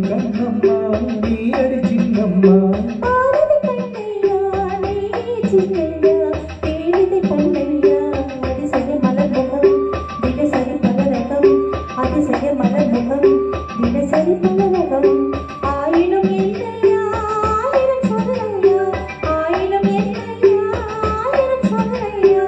கண்ணம்மா நீ அடி சின்னம்மா பாரதி கண்ணையா நீ சின்னையா தேடிதை பொன்னையா அதிசய மலர் முகம் தினசரி பலரகம் அதிசய மலர் முகம் தினசரி பலரகம் ஆயினும் என்னையா ஆயிரம் சொல்லையா ஆயினும் என்னையா ஆயிரம் சொல்லையா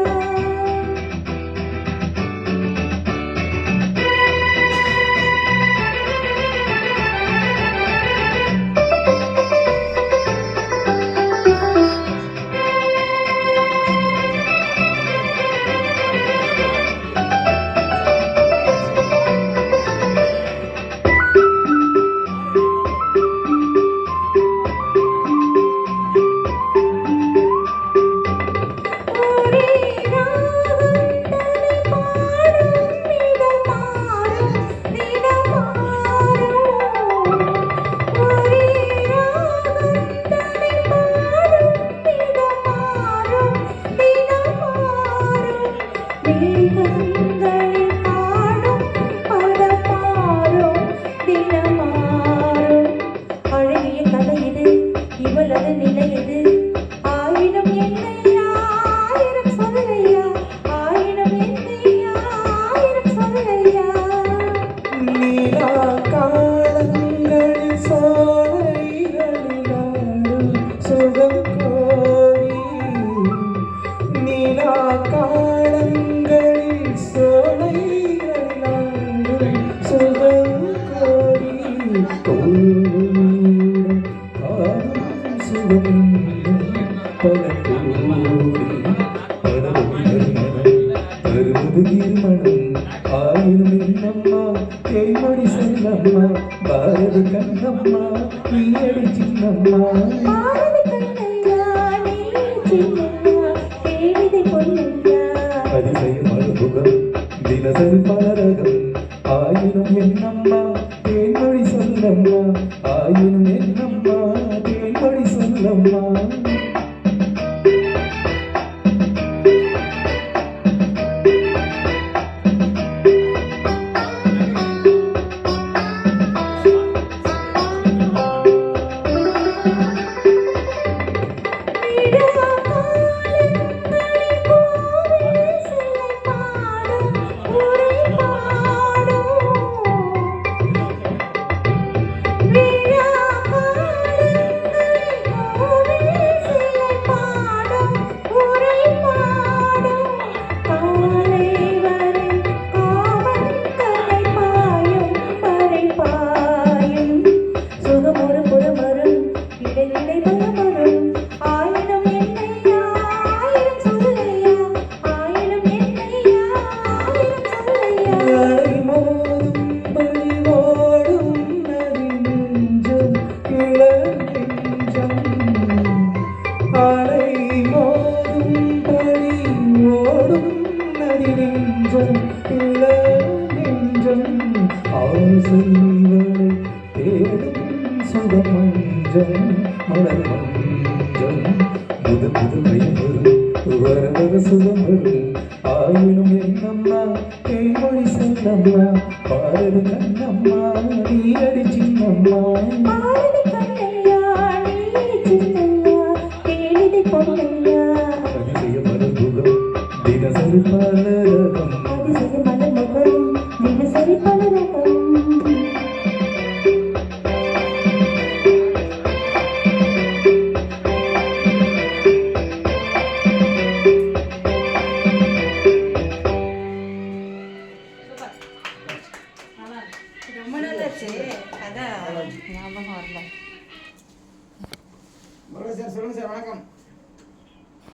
தேன்மொழி சொல்லம்மா பாரதி கண்ணம்மா நீ அடி சின்னம்மா அதிசய மறுமுகம் தினசரி பலரகம் ஆயினும் என்னம்மா தேன்மொழி சொல்லம்மா ஆயினும் என்னம்மா தேன்மொழி சொல்லம்மா மலர் மஞ்சம் புது புது வரும் வர வர சுகம் வரும் ஆயினும் என்னம்மா தேன்மொழி சொல்லம்மா பாரதி கண்ணம்மா நீ அடி சின்னம்மா அதிசய மலர் முகம் தினசரி பலரகம் தினசரி பலரகம் ரொம்ப நல்லாச்சு அதான் ஞாபகம் வரல. சொல்லுங்க சார், வணக்கம்.